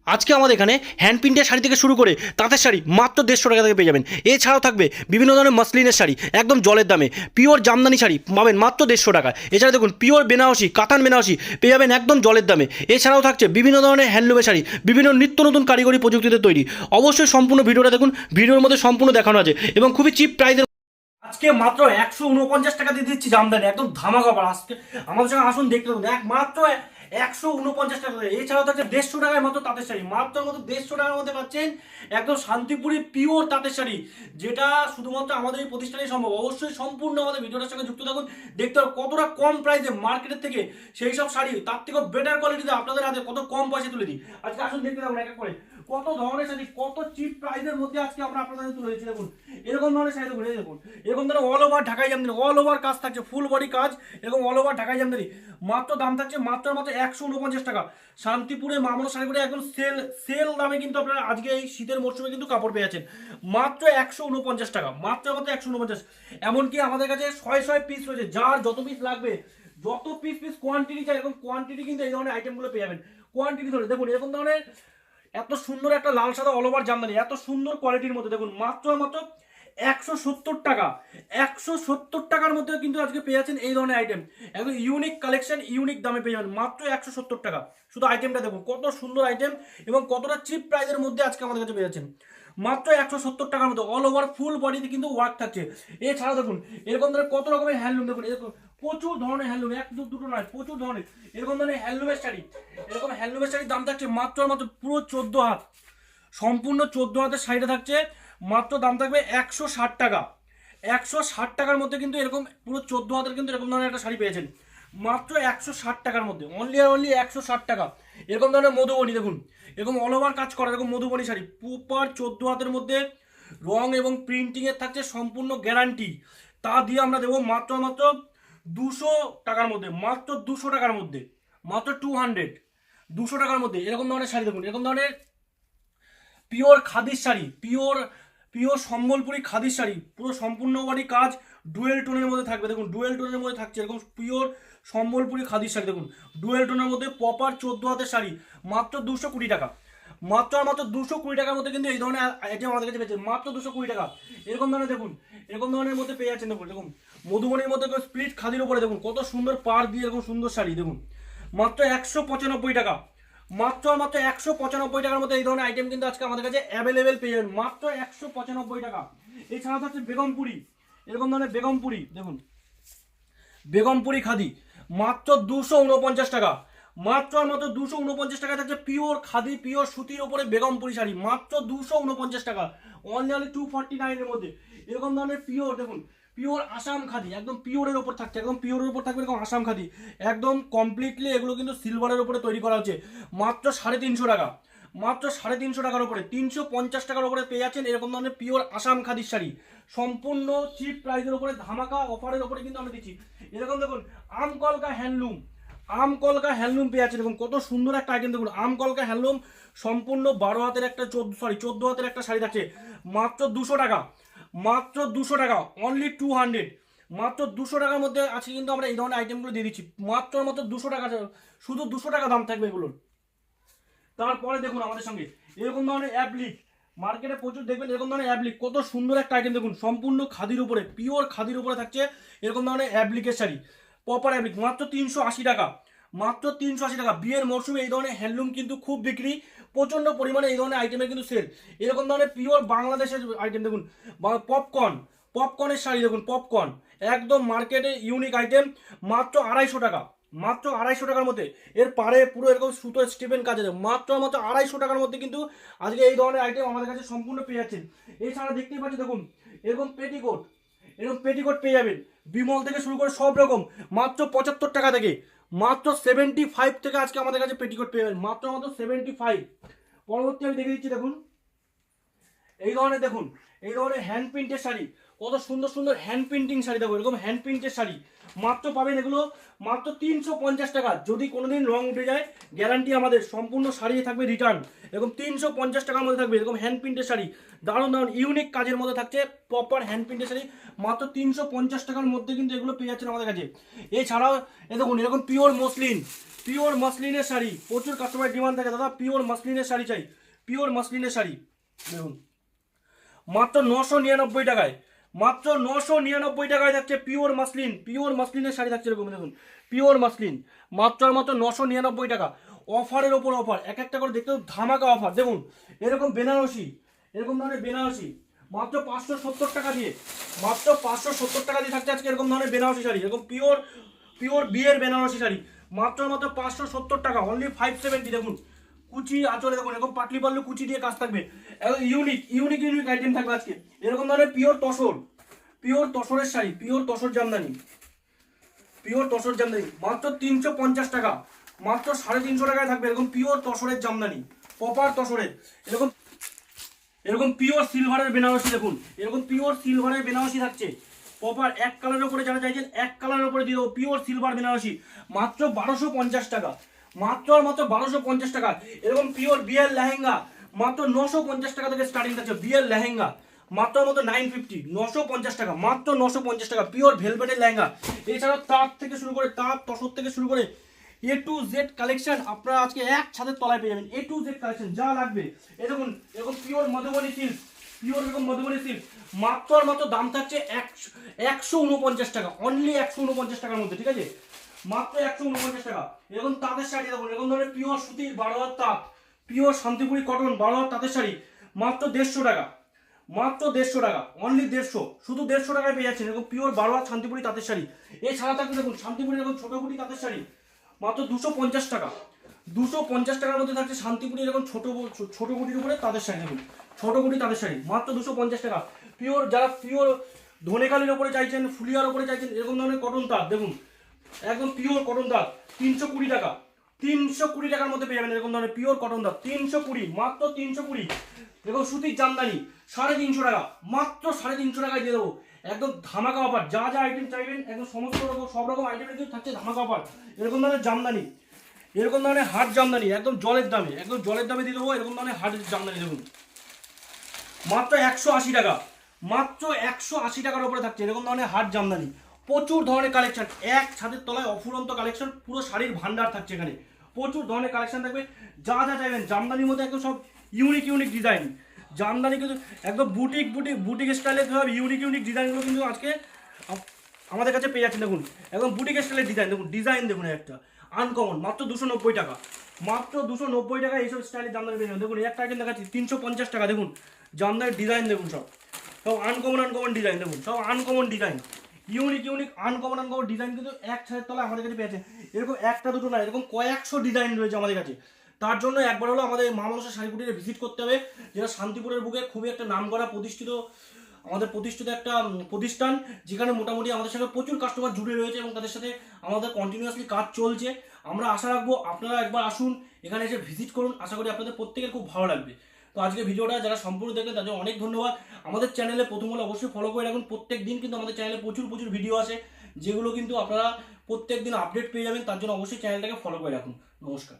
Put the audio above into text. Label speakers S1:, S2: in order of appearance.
S1: আজকে আমাদের এখানে হ্যান্ড প্রিন্টের শাড়ি থেকে শুরু করে তাঁতের শাড়ি মাত্র 150 টাকা থেকে পেয়ে যাবেন। এছাড়াও থাকবে বিভিন্ন ধরনের মসলিনের শাড়ি একদম জলের দামে, পিওর জামদানি শাড়ি পাবেন মাত্র 150 টাকা। এছাড়া দেখুন পিওর বেনারসি, কাতান বেনারসি পেয়ে যাবেন একদম জলের দামে। এছাড়াও থাকছে বিভিন্ন ধরনের হ্যান্ডলুমের শাড়ি, বিভিন্ন নিত্য নতুন কারিগরি প্রযুক্তিতে তৈরি। অবশ্যই সম্পূর্ণ ভিডিওটা দেখুন, ভিডিওর মধ্যে সম্পূর্ণ দেখানো আছে এবং খুবই চিপ প্রাইসে। আজকে মাত্র 149 টাকা দিয়ে দিচ্ছি জামদানি, একদম ধামাকা অফার। আজকে আমাদের সঙ্গে আসুন দেখতে পাবেন, মাত্র 149 টাকা। এছাড়াও থাকছে 150 টাকায় মাত্র তাঁতের শাড়ি, মাত্র 150 টাকার মধ্যে পাচ্ছেন একদম শান্তিপুরি পিওর তাঁতের শাড়ি, যেটা শুধুমাত্র আমাদের এই প্রতিষ্ঠানে সম্ভব। অবশ্যই সম্পূর্ণ আমাদের ভিডিওটার সঙ্গে যুক্ত থাকুন, দেখতে হবে কতটা কম প্রাইসে মার্কেটের থেকে সেই সব শাড়ি তার থেকেও বেটার কোয়ালিটিতে আপনাদের হাতে কত কম পয়সা তুলে দিই। আজকে আসুন দেখতে থাকুন এক এক করে কত ধরনের শাড়ি, কত চিপ প্রাইসের মধ্যে আজকে আমরা আপনাদের তুলে দিচ্ছি। দেখুন এরকম ধরনের শাড়ি দেখুন, এই দেখুন এরকম ধরনের অল ওভার ঢাকাই জামদানি, অল ওভার কাজ থাকছে, ফুল বডি কাজ, এরকম অল ওভার ঢাকাই জামদানি। মাত্র দাম থাকছে মাত্র 149 টাকা। শান্তিপুরে মামলা শাড়িগুলো একদম সেল সেল দামে কিন্তু আপনারা আজকে এই শীতের মরশুমে কিন্তু কাপড় পেয়ে যাচ্ছেন মাত্র 149 টাকা, মাত্র 149। এমনকি আমাদের কাছে 600 পিস রয়েছে, যার যত পিস লাগবে, যত পিস কোয়ান্টিটি চাই এরকম কোয়ান্টিটি কিন্তু এই ধরনের আইটেমগুলো পেয়ে যাবেন। কোয়ান্টিটি ধরে দেখুন এরকম ধরনের এত সুন্দর একটা লাল সাদা অল ওভার জামদানি, এত সুন্দর কোয়ালিটির মধ্যে দেখুন মাত্র 170 টাকা। 170 টাকার মধ্যে কিন্তু আজকে পেয়ে যাচ্ছেন এই ধরনের আইটেম, একদম ইউনিক কালেকশন, ইউনিক দামে পেয়ে যাবেন মাত্র 170 টাকা। শুধু আইটেমটা দেখুন কত সুন্দর আইটেম এবং কতটা চিপ প্রাইসের মধ্যে আজকে আমাদের কাছে পেয়ে যাচ্ছেন মাত্র 170 টাকার মতো। অল ওভার ফুল বডিতে কিন্তু ওয়ার্ক থাকছে। এছাড়া দেখুন এরকম ধরনের কত রকমের হ্যান্ডলুম, দেখুন এরকম প্রচুর ধরনের হ্যান্ডলুম, এক দুটো নয়, প্রচুর ধরনের এরকম ধরনের হ্যান্ডলুমের শাড়ি। এরকম হ্যান্ডলুমের শাড়ির দাম থাকছে মাত্র পুরো 14 হাত, সম্পূর্ণ 14 হাতের শাড়িটা থাকছে মাত্র দাম থাকবে 160 টাকা। 160 টাকার মধ্যে কিন্তু এরকম পুরো 14 হাতের কিন্তু এরকম ধরনের একটা শাড়ি পেয়েছেন মাত্র 160 টাকার মধ্যে, অনলি আর অনলি 160 টাকা। এরকম ধরনের মধুবনী দেখুন, এরকম অল ওভার কাজ করা এরকম মধুবনী শাড়ি, প্রপার 14 হাতের মধ্যে রং এবং প্রিন্টিং এর থাকছে সম্পূর্ণ গ্যারান্টি। তা দিয়ে আমরা দেবো মাত্র 200 টাকার মধ্যে, মাত্র 200 টাকার মধ্যে, মাত্র 200 টাকার মধ্যে এরকম ধরনের শাড়ি দেখুন। এরকম ধরনের পিওর খাদির শাড়ি, পিওর পিওর সম্বলপুরি খাদির শাড়ি, পুরো সম্পূর্ণ বডি কাজ ডুয়েল টোনের মধ্যে থাকবে। দেখুন ডুয়েল টোনের মধ্যে থাকছে এরকম পিওর সম্বলপুরি খাদির শাড়ি, দেখুন ডুয়েল টোনের মধ্যে প্রপার 14 হাতের শাড়ি মাত্র 220 টাকা। মাত্র 220 টাকার মধ্যে কিন্তু এই ধরনের আইটেম আমাদের কাছে পেয়েছে মাত্র 220 টাকা। এরকম ধরনের দেখুন, এরকম ধরনের মধ্যে পেয়ে যাচ্ছেন। দেখুন দেখুন মধুবনীর মধ্যে স্প্লিট খাদির উপরে দেখুন কত সুন্দর পাড় দিয়ে এরকম সুন্দর শাড়ি, দেখুন মাত্র 195 টাকা। মাত্র 195 টাকার মধ্যে এই ধরনের আইটেম কিন্তু আজকে আমাদের কাছে অ্যাভেলেবেল পেয়ে যাবেন মাত্র 195 টাকা। এছাড়া থাকছে বেগমপুরি, এরকম ধরনের বেগমপুরি দেখুন, বেগমপুরি খাদি মাত্র 249 টাকা। মাত্র 249 টাকা থাকছে পিওর খাদি, পিওর সুতির উপরে বেগমপুরি শাড়ি মাত্র 249 টাকা, অনলি 249 এর মধ্যে। এরকম ধরনের পিওর দেখুন, পিওর আসাম খাদি, একদম পিওরের উপর থাকছে, একদম পিওরের উপর থাকবে এরকম আসাম খাদি, একদম কমপ্লিটলি এগুলো কিন্তু সিলভারের উপরে তৈরি করা হচ্ছে মাত্র 350 টাকা। মাত্র 350 টাকার উপরে, 350 টাকার উপরে পেয়ে যাচ্ছেন এরকম ধরনের পিওর আসাম খাদির শাড়ি, সম্পূর্ণ চিপ প্রাইসের উপরে, ধামাকা অফারের উপরে কিন্তু আমরা দিচ্ছি। এরকম দেখুন আমকলকা হ্যান্ডলুম, আমকলকা হ্যান্ডলুম পেয়ে যাচ্ছে, দেখুন কত সুন্দর একটা আইটেম। দেখুন আমকলকা হ্যান্ডলুম সম্পূর্ণ 12 হাতের একটা 14 হাতের একটা শাড়ি থাকছে মাত্র 200 টাকা, মাত্র 200 টাকা, অনলি 200। মাত্র 200 টাকার মধ্যে আছে কিন্তু আমরা এই ধরনের আইটেমগুলো দিয়ে দিচ্ছি মাত্র 200 টাকা, শুধু 200 টাকা দাম থাকবে এগুলোর। তারপরে দেখুন আমাদের সঙ্গে এরকম ধরনের অ্যাপ্লিক, মার্কেটে প্রচুর দেখবেন এরকম ধরনের অ্যাপ্লিক, কত সুন্দর একটা আইটেম দেখুন, সম্পূর্ণ খাদির উপরে, পিওর খাদির উপরে থাকছে এরকম ধরনের অ্যাপ্লিকের শাড়ি, প্রপার অ্যাপ্লিক মাত্র 380 টাকা, মাত্র 380 টাকা। বিয়ের মরশুমে এই ধরনের হ্যান্ডলুম কিন্তু খুব বিক্রি, প্রচন্ড পরিমাণে এই ধরনের আইটেমের কিন্তু সেল। এরকম ধরনের পিওর বাংলাদেশের আইটেম দেখুন, পপকর্ন, পপকর্নের শাড়ি দেখুন, পপকর্ন একদম মার্কেটে ইউনিক আইটেম মাত্র 250 টাকা, মাত্র 250 টাকার মধ্যে। এর পারে পুরো এরকম সুতো স্টিফেন কাজে মাত্র 250 টাকার মধ্যে কিন্তু আজকে এই ধরনের আইটেম আমাদের কাছে সম্পূর্ণ পেয়ে যাচ্ছেন। এছাড়া দেখতেই পাচ্ছি দেখুন এরকম পেটিকোট, এরকম পেটিকোট পেয়ে যাবেন বিমল থেকে শুরু করে সব রকম মাত্র 75 টাকা থেকে, মাত্র 75 থেকে আজকে আমাদের কাছে পেটিকোট পেয়ে যাবেন মাত্র 75। পরবর্তী আমি দেখে দিচ্ছি দেখুন এই ধরনের, দেখুন এই ধরনের হ্যান্ড প্রিন্টের শাড়ি, কত সুন্দর সুন্দর হ্যান্ড প্রিন্টিং শাড়ি দেখো, এরকম হ্যান্ড প্রিন্টের শাড়ি মাত্র পাবেন এগুলো মাত্র 350 টাকা। যদি কোনোদিন রং উঠে যায় গ্যারান্টি আমাদের, সম্পূর্ণ শাড়ি থাকবে রিটার্ন, এরকম 350 টাকার মধ্যে থাকবে এরকম হ্যান্ড প্রিন্টের শাড়ি, দারুণ দারুণ ইউনিক কাজের মধ্যে থাকছে প্রপার হ্যান্ড প্রিন্টের শাড়ি মাত্র 350 টাকার মধ্যে কিন্তু এগুলো পেয়ে যাচ্ছেন আমাদের কাছে। এছাড়াও এ দেখুন এরকম পিওর মসলিন, পিওর মাসলিনের শাড়ি, প্রচুর কাস্টমার ডিমান্ড থাকে দাদা, পিওর মাসলিনের শাড়ি চাই, পিওর মাসলিনের শাড়ি দেখুন মাত্র 999 টাকায়, মাত্র 999 টাকায় থাকছে পিওর মাসলিন, পিওর মাসলিনের শাড়ি থাকছে এরকম দেখুন, পিওর মাসলিন মাত্র আর মাত্র 999 টাকা। অফারের ওপর অফার, এক একটা করে দেখতে ধামাকা অফার দেখুন। এরকম বেনারসি, এরকম ধরনের বেনারসি মাত্র 570 টাকা দিয়ে, মাত্র 570 টাকা দিয়ে থাকছে আজকে এরকম ধরনের বেনারসি শাড়ি, এরকম পিওর পিওর বিয়ের বেনারসি শাড়ি মাত্র মাত্র 570 টাকা, অনলি 570 দেখুন। কুচি আঁচলে দেখুন এরকম পাটলি পাল্লু কুচি দিয়ে কাজ থাকবে, একদম ইউনিক ইউনিক ইউনিক আইটেম থাকবে আজকে এরকম ধরনের পিওর তসর, পিওর তসরের শাড়ি, পিওর তসর জামদানি, পিওর তসর জামদানি মাত্র 350 টাকা, মাত্র 350 টাকায় থাকবে এরকম পিওর তসরের জামদানি, প্রপার তসরের। এরকম এরকম পিওর সিলভারের বেনারসি দেখুন, এরকম পিওর সিলভারের বেনারসি থাকছে প্রপার এক কালারের উপরে, যারা চাইছেন এক কালারের উপরে দিয়ে দেবো পিওর সিলভার বেনারসি মাত্র 1250 টাকা, মাত্র আর মাত্র 1250 টাকা। এরকম পিওর বিয়ের লেহেঙ্গা মাত্র 950 টাকা থেকে স্টার্টিং থাকছে, বিয়ের লেহেঙ্গা মাত্র মাত্র 950, 950 টাকা, মাত্র 950 টাকা পিওর ভেলভেটের লেহেঙ্গা। এছাড়াও তাঁত থেকে শুরু করে, তাঁত তসর থেকে শুরু করে এ টু জেড কালেকশন আপনারা আজকে এক ছাদের তলায় পেয়ে যাবেন, এ টু জেড কালেকশন যা লাগবে। এরকম এরকম পিওর মধুবনী সিল্ক, পিওর এরকম মধুবনী সিল্ক মাত্র আর মাত্র দাম থাকছে 149 টাকা, অনলি 149 টাকার মধ্যে, ঠিক আছে মাত্র 149 টাকা। এরকম তাঁতের শাড়ি দেখুন, এরকম ধরনের পিওর সুতির 12 হাত তাঁত, পিওর শান্তিপুরি কটন 12 হাত তাঁতের শাড়ি মাত্র 150 টাকা, মাত্র 150 টাকা, অনলি 150, শুধু 150 টাকায় পেয়ে যাচ্ছেন এরকম পিওর 12 হাত শান্তিপুরি তাঁতের শাড়ি। এছাড়া থাকবে দেখুন শান্তিপুরি এরকম ছোট কুটি তাঁতের শাড়ি মাত্র 250 টাকা, 250 টাকার মধ্যে থাকছে শান্তিপুরি এরকম ছোট কুটির উপরে তাঁতের শাড়ি দেখুন, ছোট কুটি তাঁতের শাড়ি মাত্র 250 টাকা। পিওর যারা পিওর ধনেকালির ওপরে চাইছেন, ফুলিয়ার ওপরে চাইছেন এরকম ধরনের কটন তাঁত দেখুন, একদম পিওর কটন তাঁত 320 টাকা, 320 টাকার মধ্যে পেয়ে যাবেন এরকম ধরনের পিওর কটন তাঁত 320, মাত্র 320। এরকম সুতির জামদানি 350 টাকা, মাত্র 350 টাকায় দিয়ে দেবো একদম ধামাকা অফার। যা যা আইটেম চাইবেন একদম সমস্ত রকম সব রকম আইটেমের কিন্তু থাকছে ধামাকা অফার। এরকম ধরনের জামদানি, এরকম ধরনের হাট জামদানি একদম জলের দামে, একদম জলের দামে দিয়ে দেবো এরকম ধরনের হাট জামদানি দেখুন মাত্র 180 টাকা, মাত্র 180 টাকার উপরে থাকছে এরকম ধরনের হাট জামদানি। প্রচুর ধরনের কালেকশন, এক ছাদের তলায় অফুরন্ত কালেকশন, পুরো শাড়ির ভান্ডার থাকছে এখানে, প্রচুর ধরনের কালেকশন থাকবে যা যা চাইবেন। জামদানির মধ্যে একদম সব ইউনিক ইউনিক ডিজাইন, জামদানি কিন্তু একদম বুটিক বুটিক বুটিক স্টাইলের সব ইউনিক ইউনিক ডিজাইনগুলো কিন্তু আজকে আমাদের কাছে পেয়ে যাচ্ছেন দেখুন, একদম বুটিক স্টাইলের ডিজাইন দেখুন, ডিজাইন দেখুন একটা আনকমন মাত্র 290 টাকা, মাত্র 290 টাকা এইসব স্টাইলের জামদানি পেয়ে যাবেন। দেখুন একটা আইটেম দেখাচ্ছি 350 টাকা, দেখুন জামদানির ডিজাইন দেখুন সব সব আনকমন আনকমন ডিজাইন দেখুন, সব uncommon design, unique unique uncommon uncommon design কিন্তু এক ছাদের তলায় আমাদের কাছে পেয়েছে। এরকম একটা দুটো না, এরকম কয়েকশো ডিজাইন রয়েছে আমাদের কাছে। তার জন্য একবার হলো আমাদের মা মনসা শাড়ি কুটিরে ভিজিট করতে হবে, যেটা শান্তিপুরের বুকে খুবই একটা নামকরা প্রতিষ্ঠিত, আমাদের প্রতিষ্ঠিত একটা প্রতিষ্ঠান, যেখানে মোটামুটি আমাদের সাথে প্রচুর কাস্টমার জুড়ে রয়েছে এবং তাদের সাথে আমাদের কন্টিনিউয়াসলি কাজ চলছে। আমরা আশা রাখবো আপনারা একবার আসুন, এখানে এসে ভিজিট করুন, আশা করি আপনাদের প্রত্যেকের খুব ভালো লাগবে। তো আজকে ভিডিওটা যারা সম্পূর্ণ দেখলেন তাদের অনেক ধন্যবাদ। আমাদের চ্যানেলে প্রথম হলে অবশ্যই ফলো করে রাখুন, প্রত্যেক দিন কিন্তু আমাদের চ্যানেলে প্রচুর প্রচুর ভিডিও আসে, যেগুলো কিন্তু আপনারা প্রত্যেক দিন আপডেট পেয়ে যাবেন, তার জন্য অবশ্যই চ্যানেলটাকে ফলো করে রাখুন। নমস্কার।